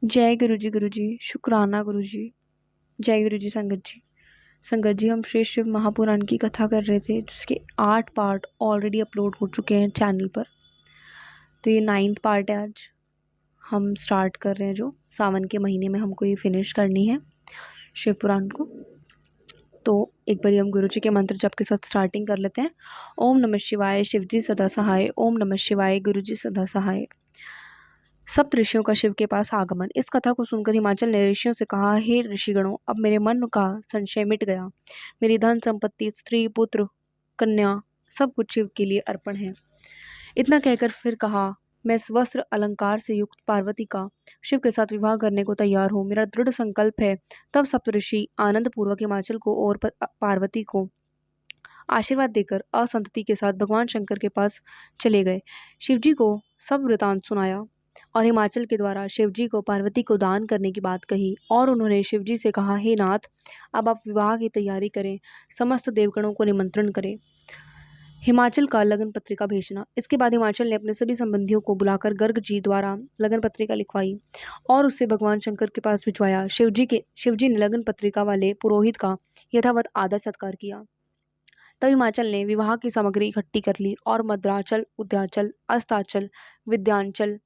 जय गुरु जी, शुक्राना गुरु जी। जय गुरु जी संगत जी। संगत जी, हम श्री शिव महापुराण की कथा कर रहे थे जिसके 8 पार्ट ऑलरेडी अपलोड हो चुके हैं चैनल पर। तो ये 9th पार्ट है। आज हम स्टार्ट कर रहे हैं, जो सावन के महीने में हमको ये फिनिश करनी है शिव पुराण को। तो एक बार हम गुरु जी के मंत्र जप के साथ स्टार्टिंग कर लेते हैं। ओम नमः शिवाय, शिव जी सदा सहाय। ओम नमः शिवाय, गुरु जी सदा सहाय। सप्त ऋषियों का शिव के पास आगमन। इस कथा को सुनकर हिमाचल ने ऋषियों से कहा, हे ऋषिगणों, अब मेरे मन का संशय मिट गया। मेरी धन संपत्ति, स्त्री, पुत्र, कन्या सब कुछ शिव के लिए अर्पण है। इतना कहकर फिर कहा, मैं वस्त्र अलंकार से युक्त पार्वती का शिव के साथ विवाह करने को तैयार हूँ। मेरा दृढ़ संकल्प है। तब सप्तऋषि आनंद पूर्वक हिमाचल को और पार्वती को आशीर्वाद देकर असंतति के साथ भगवान शंकर के पास चले गए। शिवजी को सब वृतांत सुनाया और हिमाचल के द्वारा शिवजी को पार्वती को दान करने की बात कही। और उन्होंने शिवजी से कहा, हे नाथ, अब आप विवाह की तैयारी करें, समस्त देवगणों को निमंत्रण करें। हिमाचल का लगन पत्रिका भेजना। इसके बाद हिमाचल ने अपने सभी संबंधियों को बुलाकर गर्ग जी द्वारा लगन पत्रिका लिखवाई और उससे भगवान शंकर के पास भिजवाया। शिवजी ने लगन पत्रिका वाले पुरोहित का यथावत आदर सत्कार किया। तब हिमाचल ने विवाह की सामग्री इकट्ठी कर ली और मद्राचल, उद्याचल, अस्ताचल, विद्यांचल,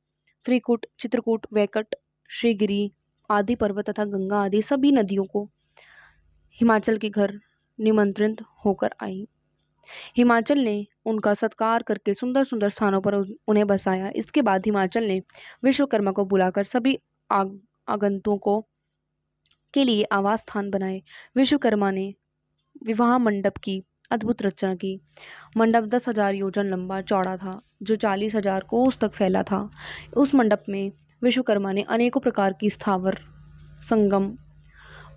त्रिकूट, चित्रकूट, वैकट, श्रीगिरी आदि पर्वत तथा गंगा आदि सभी नदियों को हिमाचल के घर निमंत्रित होकर आई। हिमाचल ने उनका सत्कार करके सुंदर सुंदर स्थानों पर उन्हें बसाया। इसके बाद हिमाचल ने विश्वकर्मा को बुलाकर सभी आगंतुकों के लिए आवास स्थान बनाए। विश्वकर्मा ने विवाह मंडप की अद्भुत रचना की। मंडप 10,000 योजन लंबा चौड़ा था, जो 40,000 कोस तक फैला था। उस मंडप में विश्वकर्मा ने अनेकों प्रकार की स्थावर, संगम,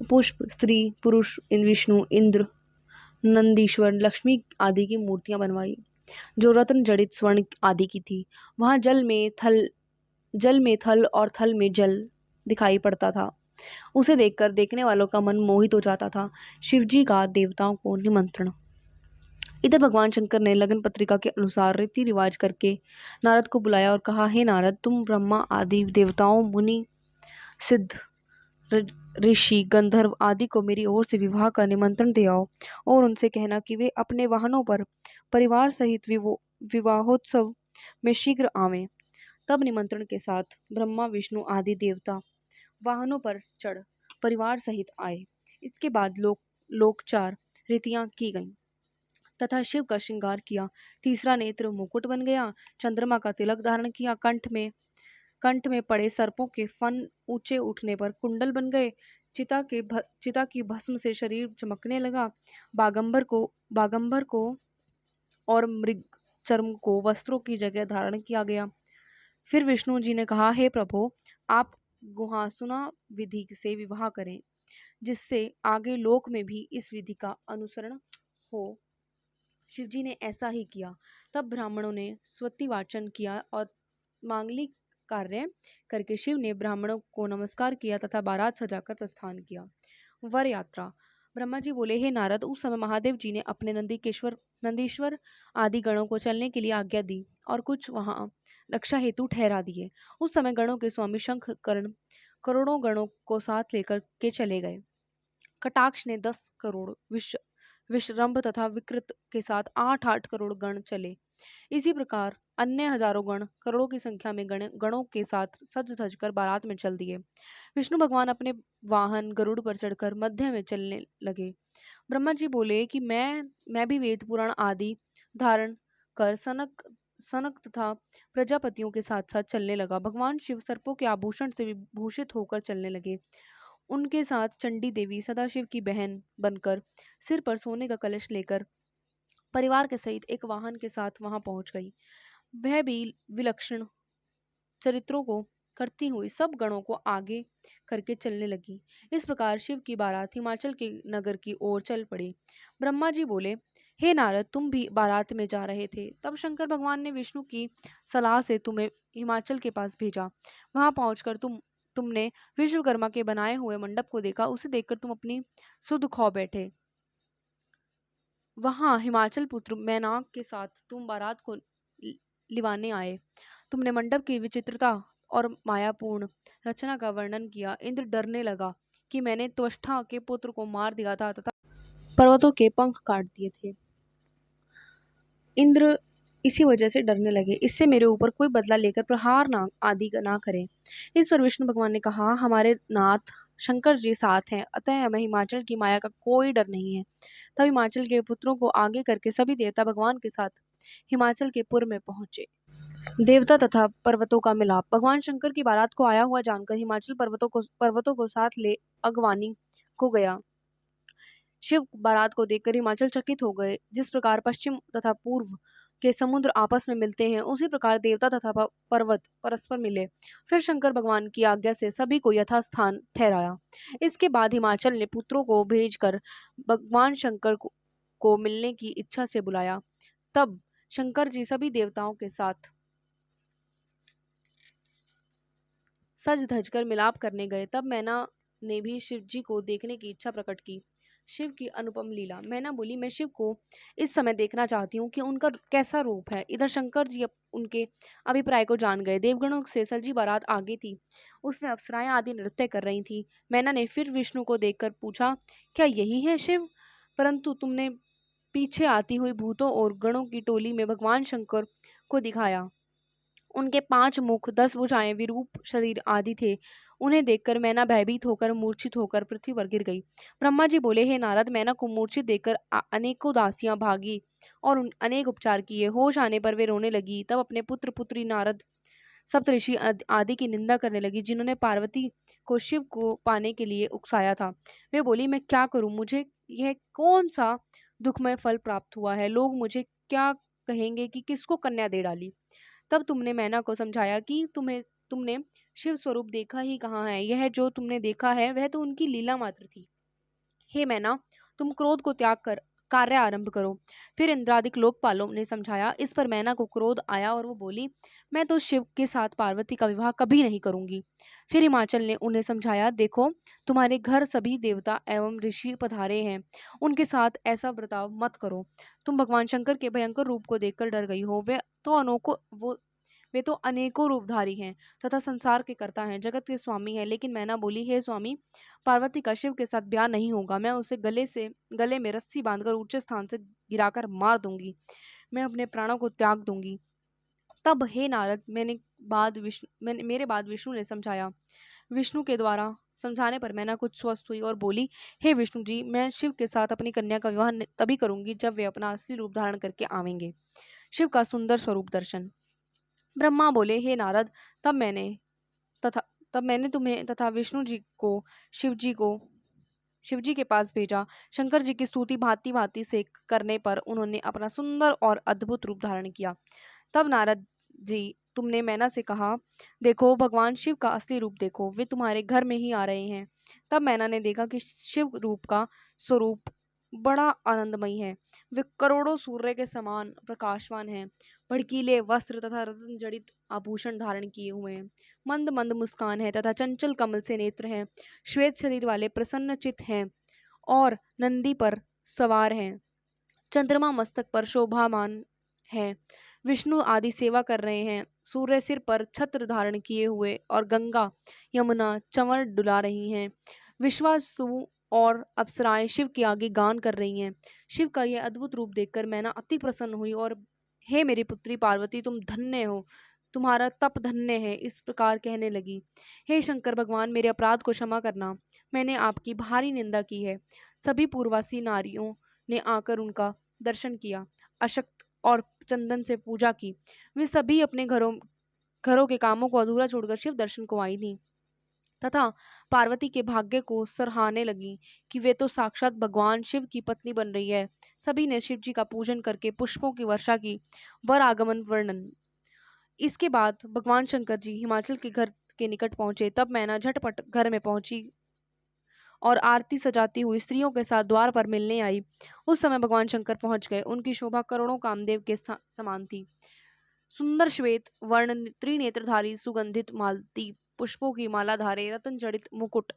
पुष्प, स्त्री, पुरुष, विष्णु, इंद्र, नंदीश्वर, लक्ष्मी आदि की मूर्तियां बनवाई, जो रत्न जड़ित स्वर्ण आदि की थी। वहां जल में थल और थल में जल दिखाई पड़ता था। उसे देखकर देखने वालों का मन मोहित हो जाता था। शिवजी का देवताओं को निमंत्रण। इधर भगवान शंकर ने लगन पत्रिका के अनुसार रीति रिवाज करके नारद को बुलाया और कहा, हे नारद, तुम ब्रह्मा आदि देवताओं, मुनि, सिद्ध, ऋषि, गंधर्व आदि को मेरी ओर से विवाह का निमंत्रण दे आओ और उनसे कहना कि वे अपने वाहनों पर परिवार सहित विवाहोत्सव में शीघ्र आवें। तब निमंत्रण के साथ ब्रह्मा, विष्णु आदि देवता वाहनों पर चढ़ परिवार सहित आए। इसके बाद लोकचार रीतियां की गईं तथा शिव का श्रृंगार किया। तीसरा नेत्र मुकुट बन गया, चंद्रमा का तिलक धारण किया, कंठ में पड़े सर्पों के फन ऊंचे उठने पर कुंडल बन गए। चिता की भस्म से शरीर चमकने लगा। बागंबर को और मृग चर्म को वस्त्रों की जगह धारण किया गया। फिर विष्णु जी ने कहा, हे प्रभु, आप गुहासुना विधि से विवाह करें, जिससे आगे लोक में भी इस विधि का अनुसरण हो। शिवजी ने ऐसा ही किया। तब ब्राह्मणों ने स्वति वाचन किया और मांगलिक कार्य करके शिव ने ब्राह्मणों को नमस्कार किया तथा बारात सजाकर प्रस्थान किया। वर यात्रा। ब्रह्मा जी बोले, हे नारद, उस समय महादेव जी ने अपने नंदीश्वर आदि गणों को चलने के लिए आज्ञा दी और कुछ वहां रक्षा हेतु ठहरा दिए। उस समय गणों के स्वामी शंख कर्ण करोड़ों गणों को साथ लेकर के चले गए। कटाक्ष ने 10 करोड़, विश्रम्भ तथा विकृत के साथ 8-8 करोड़ गण चले। इसी प्रकार अन्य हजारों गण करोड़ों की संख्या में गणों के साथ सज धज कर बारात में चल दिए। विष्णु भगवान अपने वाहन गरुड़ पर चढ़कर मध्य में चलने लगे। ब्रह्मा जी बोले कि मैं भी वेद पुराण आदि धारण कर सनक तथा प्रजापतियों के साथ साथ चलने लगा। भगवान शिव सर्पों के आभूषण से विभूषित होकर चलने लगे। उनके साथ चंडी देवी सदाशिव की बहन बनकर सिर पर सोने का कलश लेकर परिवार के सहित एक वाहन के साथ वहां पहुंच गई। वह भी विलक्षण चरित्रों को करती हुई सब गणों को आगे करके चलने लगी। इस प्रकार शिव की बारात हिमाचल के नगर की ओर चल पड़ी। ब्रह्मा जी बोले, हे नारद, तुम भी बारात में जा रहे थे। तब शंकर भगवान ने विष्णु की सलाह से तुम्हें हिमाचल के पास भेजा। वहां पहुंचकर तुमने विश्वकर्मा के बनाए हुए मंडप को देखा। उसे देखकर तुम अपनी सुध खो बैठे। वहां हिमाचल पुत्र मैनाक के साथ तुम बारात को लिवाने आए। तुमने मंडप की विचित्रता और मायापूर्ण रचना का वर्णन किया। इंद्र डरने लगा कि मैंने त्वष्टा के पुत्र को मार दिया था तथा पर्वतों के पंख काट दिए थे। इंद्र इसी वजह से डरने लगे, इससे मेरे ऊपर कोई बदला लेकर प्रहार ना आदि ना करें। इस पर विष्णु भगवान ने कहा, हमारे नाथ शंकर जी साथ हैं, अतः हमें हिमाचल की माया का कोई डर नहीं है। तब हिमाचल के पुत्रों को आगे करके सभी देवता भगवान के साथ हिमाचल के पुर में पहुंचे। देवता तथा पर्वतों का मिलाप। भगवान शंकर की बारात को आया हुआ जानकर हिमाचल पर्वतों को साथ ले अगवानी को गया। शिव बारात को देखकर हिमाचल चकित हो गए। जिस प्रकार पश्चिम तथा पूर्व के समुद्र आपस में मिलते हैं, उसी प्रकार देवता तथा पर्वत परस्पर मिले। फिर शंकर भगवान की आज्ञा से सभी को यथास्थान ठहराया। इसके बाद हिमाचल ने पुत्रों को भेजकर भगवान शंकर को मिलने की इच्छा से बुलाया। तब शंकर जी सभी देवताओं के साथ सज धज कर मिलाप करने गए। तब मैना ने भी शिव जी को देखने की इच्छा प्रकट की। शिव की अनुपम लीला। मैना बोली, मैं शिव को इस समय देखना चाहती हूँ कि उनका कैसा रूप है। इधर शंकर जी उनके अभिप्राय को जान गए। देवगणों से सजी बारात आगे थी, उसमें अप्सराएं आदि नृत्य कर रही थी। मैना ने फिर विष्णु को देखकर पूछा, क्या यही है शिव? परंतु तुमने पीछे आती हुई भूतों और गणों की टोली में भगवान शंकर को दिखाया। उनके 5 मुख, 10 भुजाएं, विरूप शरीर आदि थे। उन्हें देखकर मैना भयभीत होकर मूर्छित होकर पृथ्वी पर गिर गई। ब्रह्मा जी बोले, हे नारद, मैना को मूर्छित देखकर अनेकों दासियां भागी और अनेक उपचार किए। होश आने पर वे रोने लगी। तब अपने पुत्र पुत्री नारद, सप्तऋषि आदि की निंदा करने लगी, जिन्होंने पार्वती को शिव को पाने के लिए उकसाया था। वे बोली, मैं क्या करूं? मुझे यह कौन सा दुखमय फल प्राप्त हुआ है? लोग मुझे क्या कहेंगे कि किसको कन्या दे डाली? तब तुमने मैना को समझाया कि तुमने शिव स्वरूप देखा ही कहाँ है। यह जो तुमने देखा है वह तो उनकी लीला मात्र थी। हे मैना, तुम क्रोध को त्याग कर कार्य आरंभ करो। फिर इंद्रादिक लोकपालों ने समझाया। इस पर मैना को क्रोध आया और वो बोली, मैं तो शिव के साथ पार्वती का विवाह कभी नहीं करूंगी। फिर हिमाचल ने उन्हें समझाया, देखो, तुम्हारे घर सभी देवता एवं ऋषि पधारे हैं, उनके साथ ऐसा बर्ताव मत करो। तुम भगवान शंकर के भयंकर रूप को देखकर डर गई हो। वे तो अनेकों रूपधारी हैं तथा संसार के कर्ता हैं, जगत के स्वामी हैं। लेकिन मैना बोली, हे स्वामी, पार्वती का शिव के साथ ब्याह नहीं होगा। मैं उसे गले में रस्सी बांधकर ऊंचे स्थान से गिराकर मार दूंगी। मैं अपने प्राणों को त्याग दूंगी। तब हे नारद, मेरे बाद विष्णु ने समझाया। विष्णु के द्वारा समझाने पर मैना कुछ स्वस्थ हुई और बोली, हे विष्णु जी, मैं शिव के साथ अपनी कन्या का विवाह तभी करूंगी जब वे अपना असली रूप धारण करके आवेंगे। शिव का सुंदर स्वरूप दर्शन। ब्रह्मा बोले, हे नारद, तब मैंने तथा तब मैंने तुम्हें तथा विष्णु जी को शिव जी के पास भेजा। शंकर जी की स्तुति भांति भांति से करने पर उन्होंने अपना सुंदर और अद्भुत रूप धारण किया। तब नारद जी, तुमने मैना से कहा, देखो, भगवान शिव का असली रूप देखो, वे तुम्हारे घर में ही आ रहे हैं। तब मैना ने देखा कि शिव रूप का स्वरूप बड़ा आनंदमयी है। वे करोड़ों सूर्य के समान प्रकाशवान हैं। भड़कीले वस्त्र तथा रत्न जड़ित आभूषण धारण किए हुए हैं। मंद मंद मुस्कान है तथा चंचल कमल से नेत्र हैं। श्वेत शरीर वाले प्रसन्न चित्त हैं और नंदी पर सवार हैं। चंद्रमा मस्तक पर शोभामान है। विष्णु आदि सेवा कर रहे हैं। सूर्य सिर पर छत्र धारण किए हुए और गंगा यमुना चंवर डुला रही हैं। विश्वासु और अप्सराएं शिव के आगे गान कर रही हैं। शिव का यह अद्भुत रूप देखकर मैना अति प्रसन्न हुई और, हे मेरी पुत्री पार्वती, तुम धन्य हो, तुम्हारा तप धन्य है, इस प्रकार कहने लगी। हे शंकर भगवान, मेरे अपराध को क्षमा करना, मैंने आपकी भारी निंदा की है। सभी पूर्ववासी नारियों ने आकर उनका दर्शन किया, अशक्त और चंदन से पूजा की। वे सभी अपने घरों के कामों को अधूरा छोड़कर शिव दर्शन को आई थी तथा पार्वती के भाग्य को सराहने लगी कि वे तो साक्षात भगवान शिव की पत्नी बन रही है। सभी ने शिव जी का पूजन करके पुष्पों की वर्षा की। वर आगमन वर्णन। इसके बाद भगवान शंकर जी हिमाचल के घर के निकट पहुंचे। तब मैना झटपट घर में पहुंची और आरती सजाती हुई स्त्रियों के साथ द्वार पर मिलने आई। उस समय भगवान शंकर पहुंच गए। उनकी शोभा करोड़ों कामदेव के समान थी। सुंदर श्वेत वर्ण त्रिनेत्रधारी सुगंधित मालती पुष्पों की माला धारे, रतन जड़ित मुकुट,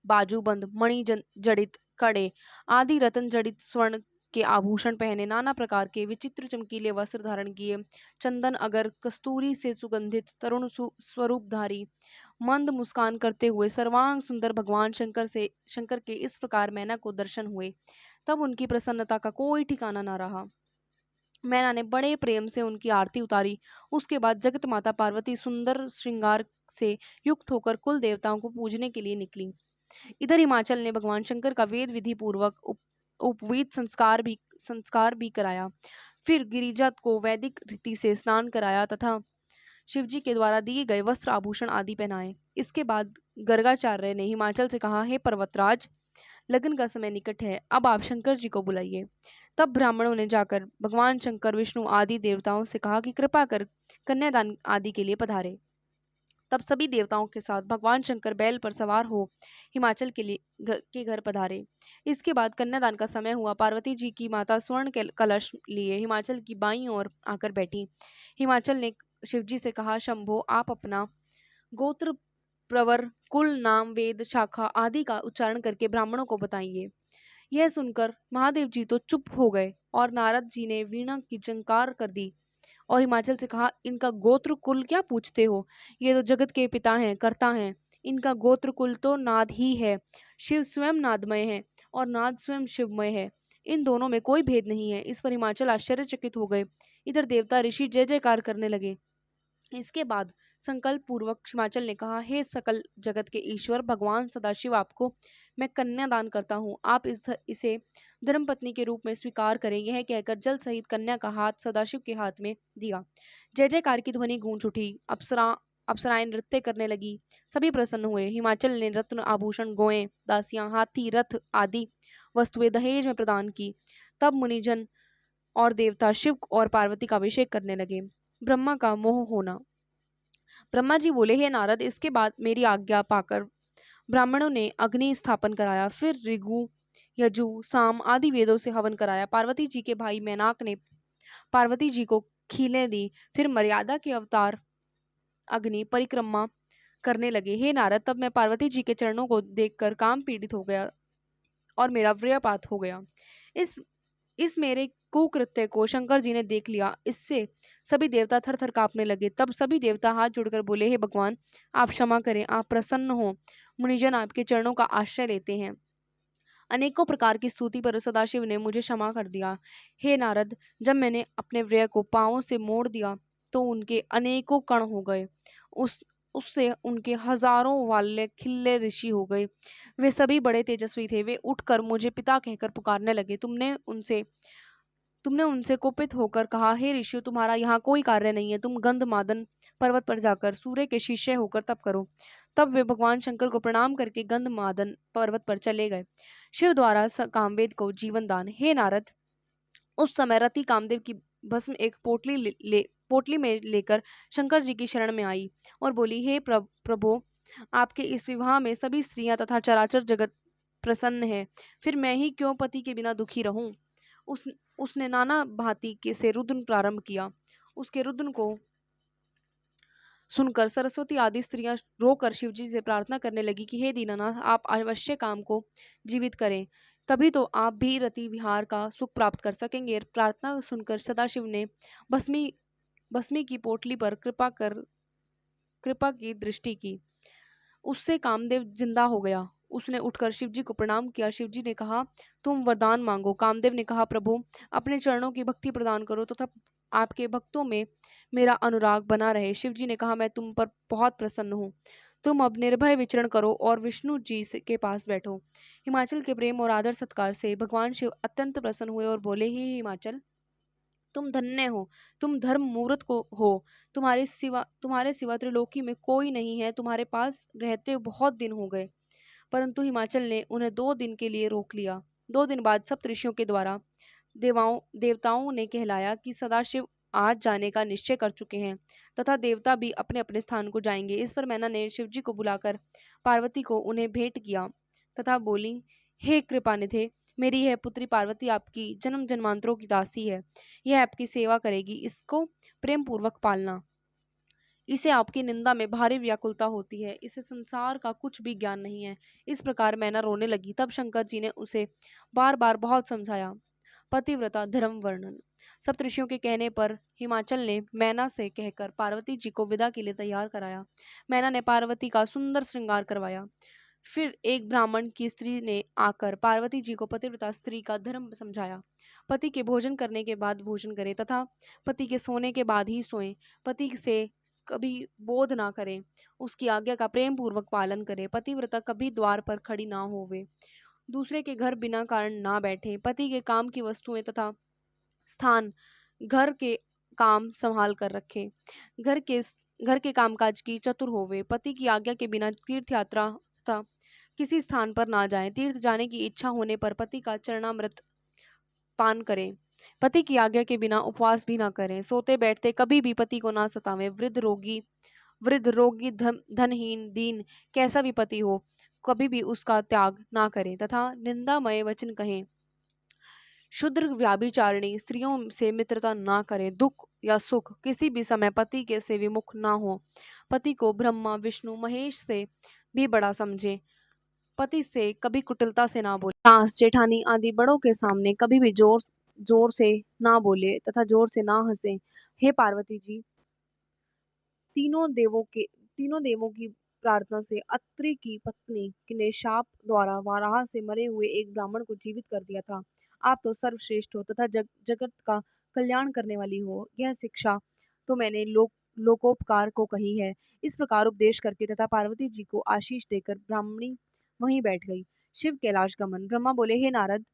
बाजूबंद, मणि जड़ित कड़े आदि रतन जड़ित स्वर्ण के आभूषण पहने, नाना प्रकार के विचित्र चमकीले वस्त्र धारण किए, चंदन अगर कस्तूरी से सुगंधित तरुण स्वरूपधारी, मंद मुस्कान करते हुए सर्वांग सुंदर भगवान शंकर के इस प्रकार मैना को दर्शन हुए, तब उनकी प्रसन्नता का कोई ठिकाना न रहा। मैना ने बड़े प्रेम से उनकी आरती उतारी। उसके बाद जगत माता पार्वती सुंदर श्रृंगार से युक्त होकर कुल देवताओं को पूजने के लिए निकली। इधर हिमाचल ने भगवान शंकर का वेद विधि पूर्वक उपवीत संस्कार भी कराया। फिर गिरिजा को वैदिक रीति से स्नान कराया तथा शिवजी के द्वारा दिए गए वस्त्र आभूषण आदि पहनाए। इसके बाद गर्गाचार्य ने हिमाचल से कहा, हे पर्वतराज, लगन का समय निकट है, अब आप शंकर जी को बुलाइए। तब ब्राह्मणों ने जाकर भगवान शंकर, विष्णु आदि देवताओं से कहा कि कृपा कर कन्यादान आदि के लिए पधारे। तब सभी देवताओं के साथ भगवान शंकर बैल पर सवार हो हिमाचल के घर पधारे। इसके बाद कन्यादान का समय हुआ। पार्वती जी की माता स्वर्ण के कलश लिए हिमाचल की बाईं ओर आकर बैठी। हिमाचल ने शिवजी से कहा, शंभो, आप अपना गोत्र, प्रवर, कुल, नाम, वेद, शाखा आदि का उच्चारण करके ब्राह्मणों को बताइए। यह सुनकर महादेव जी तो चुप हो गए और नारद जी ने वीणा की झंकार कर दी और हिमाचल से कहा, इनका गोत्र कुल क्या पूछते हो? ये तो जगत के पिता हैं, कर्ता हैं। इनका गोत्र कुल तो नाद ही है। शिव स्वयं नादमय है और नाद स्वयं शिवमय है। इन दोनों में कोई भेद नहीं है। इस पर हिमाचल आश्चर्यचकित हो गए। इधर देवता ऋषि जय जयकार करने लगे। इसके बाद संकल्प पूर्वक हिमाचल ने कहा, हे सकल जगत के ईश्वर भगवान सदाशिव, आपको मैं कन्या दान करता हूँ। आप इसे धर्मपत्नी के रूप में स्वीकार करें। यह कहकर जल सहित कन्या का हाथ सदाशिव के हाथ में दिया। जय जयकार की ध्वनि गूंज उठी। अप्सराएं नृत्य करने लगी। सभी प्रसन्न हुए। हिमाचल ने रत्न आभूषण, गोएं, दासियां, हाथी, रथ आदि वस्तुएं दहेज में प्रदान की। तब मुनिजन और देवता शिव और पार्वती का अभिषेक करने लगे। ब्रह्मा का मोह होना। ब्रह्मा जी बोले, हे नारद, इसके बाद मेरी आज्ञा पाकर ब्राह्मणों ने अग्नि स्थापन कराया। फिर ऋगु, यजु, साम आदि वेदों से हवन कराया। पार्वती जी के भाई मैनाक ने पार्वती जी को खीलें दी। फिर मर्यादा के अवतार अग्नि परिक्रमा करने लगे। हे नारद, तब मैं पार्वती जी के चरणों को देखकर काम पीड़ित हो गया और मेरा व्रयपात हो गया। इस मेरे कुकृत्य को शंकर जी ने देख लिया। इससे सभी देवता थर थर कांपने लगे। तब सभी देवता हाथ जोड़कर बोले, हे भगवान, आप क्षमा करें, आप प्रसन्न हो। मुनिजन आपके चरणों का आश्रय लेते हैं। अनेकों प्रकार की स्तुति पर सदाशिव ने मुझे क्षमा कर दिया। हे नारद, जब मैंने अपने व्रय को पांवों से मोड़ दिया तो उनके अनेकों कण हो गए। उससे उनके हजारों वाले खिल्ले ऋषि हो गए। वे सभी बड़े तेजस्वी थे। वे उठकर मुझे पिता कहकर पुकारने लगे। तुमने उनसे कुपित होकर कहा, हे ऋषियों, तुम्हारा यहाँ कोई कार्य नहीं है। तुम गंधमादन पर्वत पर जाकर सूर्य के शिष्य होकर तप करो। तब वे भगवान शंकर को प्रणाम करके गंधमादन पर्वत पर चले गए। शिव द्वारा कामवेद को जीवन दान। हे नारद, उस समय रति कामदेव की भस्म एक पोटली में लेकर शंकर जी की शरण में आई और बोली, हे प्रभो, आपके इस विवाह में सभी स्त्रियां तथा चराचर जगत प्रसन्न है। फिर मैं ही क्यों पति के बिना दुखी रहूं? उसने नाना भांति के से रुदन प्रारंभ किया। उसके रुदन को सुनकर सरस्वती आदि स्त्रियां रोकर शिवजी से प्रार्थना करने लगी कि हे दीनानाथ, आप अवश्य काम को जीवित करें, तभी तो आप भी रति विहार का सुख प्राप्त कर सकेंगे। प्रार्थना सुनकर सदाशिव ने भस्मी की पोटली पर कृपा की दृष्टि की। उससे कामदेव जिंदा हो गया। उसने उठकर शिवजी को प्रणाम किया। शिवजी ने कहा, तुम वरदान मांगो। कामदेव ने कहा, प्रभु, अपने चरणों की भक्ति प्रदान करो तथा आपके भक्तों में मेरा अनुराग बना रहे। शिवजी ने कहा, मैं तुम पर बहुत प्रसन्न हूँ। तुम अब निर्भय विचरण करो और विष्णु जी के पास बैठो। हिमाचल के प्रेम और आदर सत्कार से भगवान शिव अत्यंत प्रसन्न हुए और बोले, हे हिमाचल, तुम धन्य हो, तुम धर्म मूर्त को हो। तुम्हारे सिवा त्रिलोकी में कोई नहीं है। तुम्हारे पास रहते बहुत दिन हो गए। परंतु हिमाचल ने उन्हें 2 दिन के लिए रोक लिया। 2 दिन बाद सप्तऋषियों के द्वारा देवताओं ने कहलाया कि सदाशिव आज जाने का निश्चय कर चुके हैं तथा देवता भी अपने अपने स्थान को जाएंगे। इस पर मैना ने शिवजी को बुलाकर पार्वती को उन्हें भेंट किया तथा बोली, हे कृपानिधे, मेरी यह पुत्री पार्वती आपकी जन्म जन्मांतरों की दासी है। यह आपकी सेवा करेगी। इसको प्रेम पूर्वक पालना। इसे आपकी निंदा में भारी व्याकुलता होती है। इसे संसार का कुछ भी ज्ञान नहीं है। इस प्रकार मैना रोने लगी। तब शंकर जी ने उसे बार बार बहुत समझाया। पतिव्रता धर्म वर्णन। सप्तऋषियों के कहने पर हिमाचल ने मैना से कहकर पार्वती जी को विदा के लिए तैयार कराया। मैना ने पार्वती का सुंदर श्रृंगार करवाया। फिर एक ब्राह्मण की स्त्री ने आकर पार्वती जी को पतिव्रता स्त्री का धर्म समझाया। पति के भोजन करने के बाद भोजन करें तथा पति के सोने के बाद ही सोएं। पति से कभी बोध ना करें, उसकी आज्ञा का प्रेम पूर्वक पालन करें। पतिव्रता कभी द्वार पर खड़ी ना होवे, दूसरे के घर बिना कारण ना बैठे। पति के काम की वस्तुएं तथा स्थान घर के काम संभाल कर रखे। घर के घर के कामकाज की चतुर होवे। पति की आज्ञा के बिना तीर्थ यात्रा तथा किसी स्थान पर ना जाएं। तीर्थ जाने की इच्छा होने पर पति का चरणामृत पान करें। पति की आज्ञा के बिना उपवास भी ना करें। सोते बैठते कभी भी पति को ना सतावें। वृद्ध रोगी धनहीन दीन कैसा भी पति हो, कभी भी उसका त्याग ना करें तथा निंदामय वचन कहें। शुद्र व्याभिचारिणी स्त्रियों से मित्रता ना करें। दुख या सुख किसी भी समय पति के से विमुख ना हो। पति को ब्रह्मा विष्णु महेश से भी बड़ा समझे। पति से कभी कुटिलता से ना बोले। सास जेठानी आदि बड़ों के सामने कभी भी जोर जोर से ना बोले तथा जोर से ना हंसे। हे पार्वती जी, तीनों देवों की प्रार्थना से अत्रि की पत्नी ने शाप द्वारा वाराह से मरे हुए एक ब्राह्मण को जीवित कर दिया था। आप तो सर्वश्रेष्ठ हो तथा जगत का कल्याण करने वाली हो। यह शिक्षा तो मैंने लोकोपकार को कही है। इस प्रकार उपदेश करके तथा पार्वती जी को आशीष देकर ब्राह्मणी वहीं बैठ गई। शिव कैलाश गमन। ब्रह्मा बोले, हे नारद,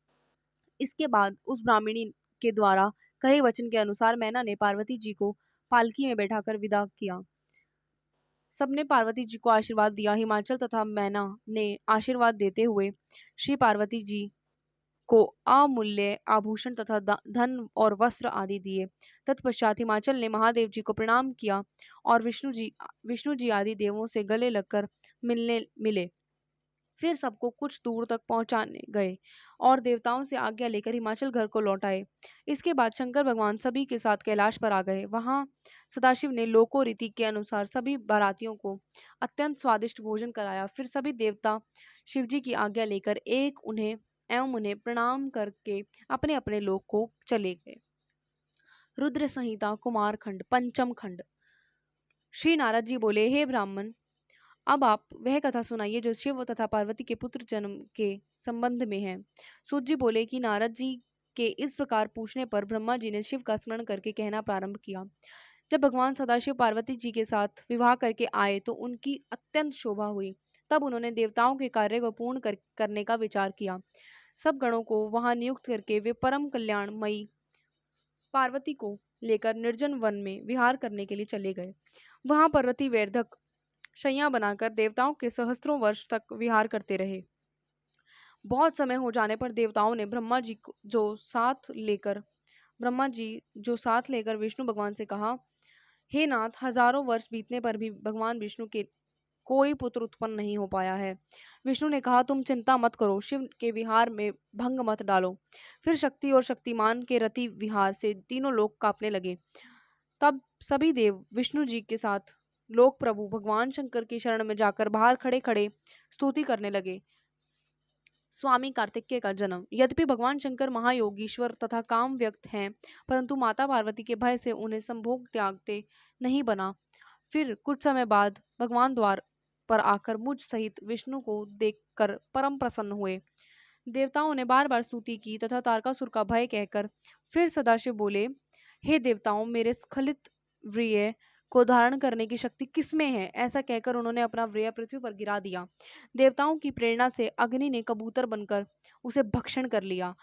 इसके बाद उस ब्राह्मणी के द्वारा कहे वचन के अनुसार मैना ने पार्वती जी को पालकी में बैठाकर विदा किया। सबने पार्वती जी को आशीर्वाद दिया। हिमाचल तथा मैना ने आशीर्वाद देते हुए श्री पार्वती जी को अमूल्य आभूषण तथा धन और वस्त्र आदि दिए। तत्पश्चात हिमाचल ने महादेव जी को प्रणाम किया और विष्णु जी आदि देवों से गले लगकर मिले। फिर सबको कुछ दूर तक पहुंचाने गए और देवताओं से आज्ञा लेकर हिमाचल घर को लौट आए। इसके बाद शंकर भगवान सभी के साथ कैलाश पर आ गए। वहां सदाशिव ने लोको रीति के अनुसार सभी बारातियों को अत्यंत स्वादिष्ट भोजन कराया। फिर सभी देवता शिवजी की आज्ञा लेकर उन्हें प्रणाम करके अपने अपने लोक को चले गए। रुद्र संहिता कुमार खंड पंचम खंड। श्री नारद जी बोले, हे ब्राह्मण, अब आप वह कथा सुनाइए जो शिव तथा पार्वती के पुत्र जन्म के संबंध में है। सूत जी बोले कि नारद जी के इस प्रकार पूछने पर ब्रह्मा जी ने शिव का स्मरण करके कहना प्रारंभ किया। जब भगवान सदाशिव पार्वती जी के साथ विवाह करके आए तो उनकी अत्यंत शोभा हुई। तब उन्होंने देवताओं के कार्य को पूर्ण करने का विचार किया। सब गणों को वहां नियुक्त करके वे परम कल्याणमयी पार्वती को लेकर निर्जन वन में विहार करने के लिए चले गए। वहां पर रति वेदक शैया बनाकर देवताओं के सहस्त्रों वर्ष तक विहार करते रहे। बहुत समय हो जाने पर देवताओं ने ब्रह्मा जी जो साथ लेकर विष्णु भगवान से कहा, हे नाथ, हजारों वर्ष बीतने पर भी भगवान विष्णु के कोई पुत्र उत्पन्न नहीं हो पाया है। विष्णु ने कहा, तुम चिंता मत करो, शिव के विहार में भंग मत डालो। फिर शक्ति और शक्तिमान के रति विहार से तीनों लोक कांपने लगे। तब सभी देव विष्णु जी के साथ लोक प्रभु भगवान शंकर की शरण में जाकर बाहर खड़े खड़े स्तुति करने लगे। स्वामी कार्तिकेय का जन्म। यद्यपि भगवान शंकर महायोगीश्वर तथा काम व्यक्त हैं, परंतु माता पार्वती के भय से उन्हें संभोग त्यागते नहीं बना। फिर कुछ समय बाद भगवान द्वार पर आकर मुझ सहित विष्णु को देखकर परम प्रसन्न हुए। देवताओं ने बार बार स्तुति की तथा तारकासुर का भय कहकर फिर सदाशिव बोले, हे देवताओं, मेरे स्खलित व्रिय को धारण करने की शक्ति किसमें है? ऐसा कहकर उन्होंने अपना व्रिय पृथ्वी पर गिरा दिया। देवताओं की प्रेरणा से अग्नि ने कबूतर बनकर उसे भक्षण कर लिया।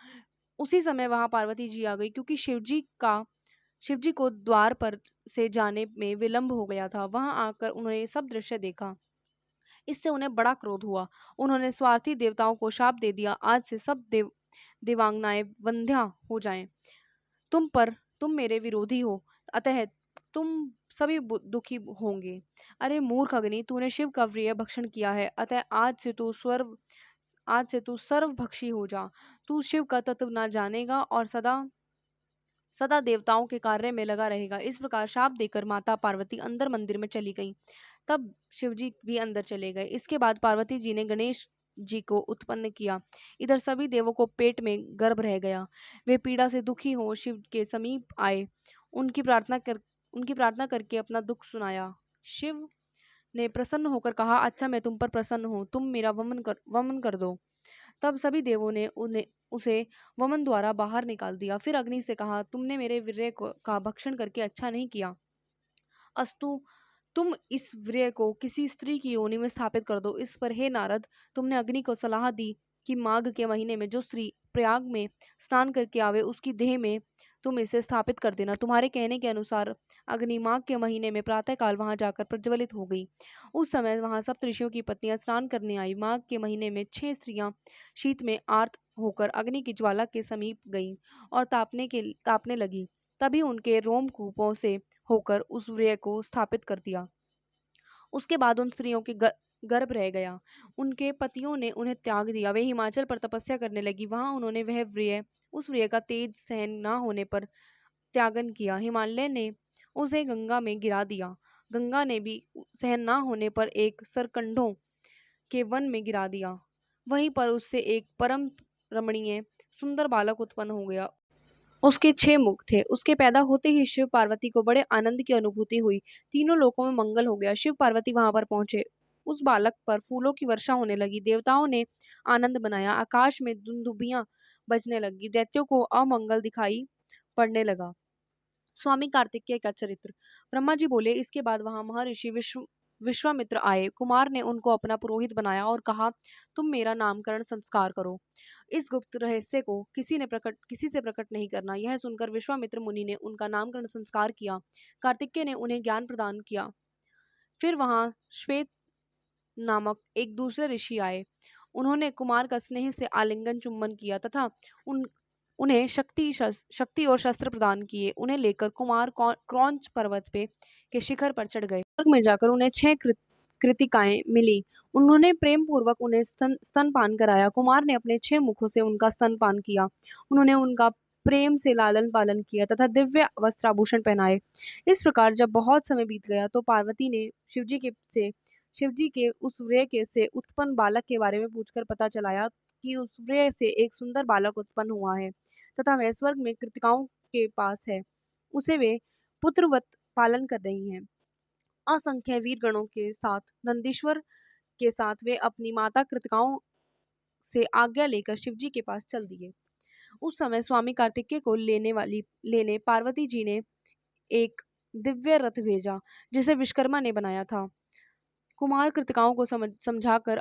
उसी समय वहां पार्वती जी आ गई, क्योंकि शिवजी को द्वार पर से जाने में विलंब हो गया था। वहां आकर उन्होंने सब दृश्य देखा। इससे उन्हें बड़ा क्रोध हुआ। उन्होंने स्वार्थी देवताओं को शाप दे दिया, आज से सब देवांगनाएं वंध्या हो जाएं। तुम मेरे विरोधी हो, अतः तुम सभी दुखी होंगे। अरे मूर्ख अग्नि, तूने शिव का व्रिय भक्षण किया है, अतः आज से तू सर्वभक्षी हो जा। तू शिव का तत्व न जानेगा और सदा सदा देवताओं के कार्य में लगा रहेगा। इस प्रकार शाप देकर माता पार्वती अंदर मंदिर में चली गईं। तब शिवजी भी अंदर चले गए। इसके बाद पार्वती जी ने गणेश जी को उत्पन्न किया। इधर सभी देवों को पेट में गर्भ रह गया। वे पीड़ा से दुखी हो शिव के समीप आए। उनकी प्रार्थना करके अपना दुख सुनाया। शिव ने प्रसन्न होकर कहा, अच्छा मैं तुम पर प्रसन्न हूँ, तुम मेरा वमन कर दो। तब सभी देवों ने उन्हें उसे वमन द्वारा बाहर निकाल दिया। फिर अग्नि से कहा, तुमने मेरे वीर्य का भक्षण करके अच्छा नहीं किया। अस्तु, तुम इस वीर्य को किसी स्त्री की योनि में स्थापित कर दो। इस पर हे नारद, तुमने अग्नि को सलाह दी कि माघ के महीने में जो स्त्री प्रयाग में स्नान करके आवे उसकी देह में तुम इसे स्थापित कर देना। तुम्हारे कहने के अनुसार अग्नि माघ के महीने में प्रातःकाल वहां जाकर प्रज्वलित हो गई। उस समय वहां सप्त ऋषियों की पत्नियां स्नान करने आई। माघ के महीने में 6 स्त्रियां शीत में आर्त होकर अग्नि की ज्वाला के समीप गईं और तापने लगी। तभी उनके रोमकूपों से होकर उस वीर्य को स्थापित कर दिया। उसके बाद उन स्त्रियों के गर्भ रह गया। उनके पतियों ने उन्हें त्याग दिया। वे हिमाचल पर तपस्या करने लगी। वहां उन्होंने उस वीर्य का तेज सहन न होने पर त्यागन किया। हिमालय ने उसे गंगा में गिरा दिया। गंगा ने भी सहन न होने पर एक सरकंडों के वन में गिरा दिया। वहीं पर उससे एक परम रमणीय सुंदर बालक उत्पन्न हो गया। उसके 6 मुख थे। उसके पैदा होते ही शिव पार्वती को बड़े आनंद की अनुभूति हुई। तीनों लोकों में मंगल हो गया। शिव पार्वती वहां पर पहुंचे। उस बालक पर फूलों की वर्षा होने लगी। देवताओं ने आनंद मनाया। आकाश में दुंदुभियां बजने लगी। दैत्यों को अमंगल दिखाई पड़ने लगा। स्वामी कार्तिकेय का चरित्र। ब्रह्मा जी बोले, इसके बाद वहां महर्षि विश्वामित्र आए। कुमार ने उनको अपना पुरोहित बनाया और कहा, तुम मेरा नामकरण संस्कार करो। इस गुप्त रहस्य को किसी से प्रकट नहीं करना। यह सुनकर विश्वामित्र मुनि ने उनका नामकरण संस्कार किया। कार्तिकेय ने उन्हें ज्ञान प्रदान किया। फिर वहां श्वेत नामक एक दूसरे ऋषि आए। उन्होंने कुमार का स्नेह से आलिंगन चुंबन किया तथा उन्हें शक्ति और शस्त्र प्रदान किए। उन्हें लेकर कुमार क्रौंच पर्वत के शिखर पर चढ़ गए। स्वर्ग में जाकर उन्हें 6 कृतिकाएं मिली। उन्होंने प्रेम पूर्वक उन्हें स्तनपान कराया। कुमार ने अपने 6 मुखों से उनका स्तनपान किया। उन्होंने उनका प्रेम से लालन पालन किया तथा दिव्य वस्त्राभूषण पहनाए। इस प्रकार जब बहुत समय बीत गया तो पार्वती ने शिवजी के उस वीर्य से उत्पन्न बालक के बारे में पूछकर पता चलाया कि उस वीर्य से एक सुंदर बालक उत्पन्न हुआ है तथा वह स्वर्ग में कृतिकाओं के पास है। उसे वे पुत्रवत पालन कर रही हैं। असंख्य वीरगणों के साथ नंदीश्वर के साथ वे अपनी माता कृतिकाओं से आज्ञा लेकर शिवजी के पास चल दिए। उस समय स्वामी कार्तिकेय को लेने पार्वती जी ने एक दिव्य रथ भेजा जिसे विश्वकर्मा ने बनाया था। कुमार कृतिकाओं को समझाकर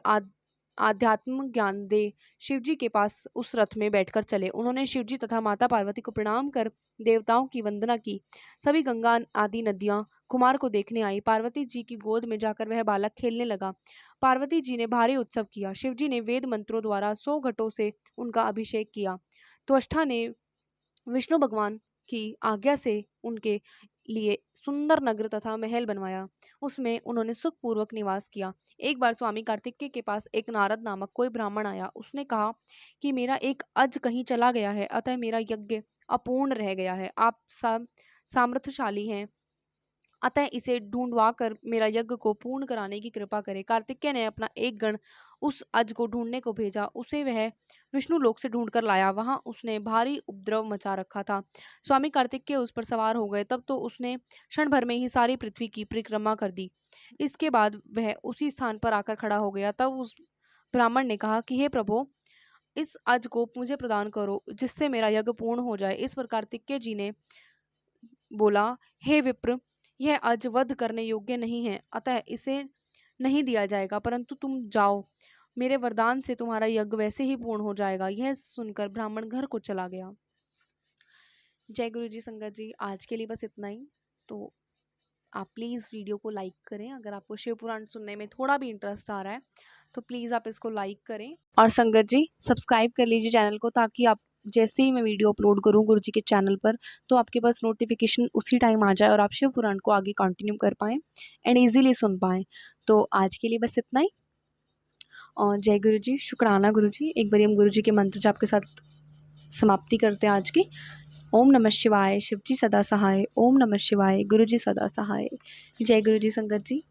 आध्यात्म ज्ञान दे शिवजी के पास उस रथ में बैठकर चले। उन्होंने शिवजी तथा माता पार्वती को प्रणाम कर देवताओं की वंदना की। सभी गंगा आदि नदियां कुमार को देखने आई। पार्वती जी की गोद में जाकर वह बालक खेलने लगा। पार्वती जी ने भारी उत्सव किया। शिवजी ने वेद मंत्रों द्वारा 100 घटों से उनका अभिषेक किया। त्वष्टा ने विष्णु भगवान की आज्ञा से उनके लिए सुंदर नगर तथा महल बनवाया। उसमें उन्होंने सुखपूर्वक निवास किया। एक बार स्वामी कार्तिकेय के पास एक नारद नामक कोई ब्राह्मण आया। उसने कहा कि मेरा एक अज कहीं चला गया है, अतः मेरा यज्ञ अपूर्ण रह गया है। आप सब सामर्थ्यशाली हैं, अतः इसे ढूंढवा कर मेरा यज्ञ को पूर्ण कराने की कृपा करे। कार्तिकेय ने अपना एक गण उस अज को ढूंढने को भेजा। उसे वह विष्णु लोक से ढूंढकर लाया। वहां उसने भारी उपद्रव मचा रखा था। स्वामी कार्तिकेय उस पर सवार हो गए। तब तो उसने क्षण भर में ही सारी पृथ्वी की परिक्रमा कर दी। इसके बाद वह उसी स्थान पर आकर खड़ा हो गया। तब उस ब्राह्मण ने कहा कि हे प्रभु, इस अज को मुझे प्रदान करो जिससे मेरा यज्ञ पूर्ण हो जाए। इस पर कार्तिकेय जी ने बोला, हे विप्र, यह अज वध करने योग्य नहीं है, अतः इसे नहीं दिया जाएगा, परंतु तुम जाओ, मेरे वरदान से तुम्हारा यज्ञ वैसे ही पूर्ण हो जाएगा। यह सुनकर ब्राह्मण घर को चला गया। जय गुरु जी संगत जी, आज के लिए बस इतना ही। तो आप प्लीज़ वीडियो को लाइक करें। अगर आपको शिव पुराण सुनने में थोड़ा भी इंटरेस्ट आ रहा है तो प्लीज़ आप इसको लाइक करें। और संगत जी सब्सक्राइब कर लीजिए चैनल को, ताकि आप जैसे ही मैं वीडियो अपलोड करूं गुरु जी के चैनल पर तो आपके पास नोटिफिकेशन उसी टाइम आ जाए और आप शिव पुराण को आगे कंटिन्यू कर पाएँ एंड ईजिली सुन पाएँ। तो आज के लिए बस इतना ही। और जय गुरु जी, शुक्राना गुरु जी। एक बार हम गुरु जी के मंत्र जाप के साथ समाप्ति करते हैं आज की। ओम नमः शिवाय, शिवजी सदा सहाय। ओम नमः शिवाय, गुरु जी सदा सहाय। जय गुरु जी संगत जी।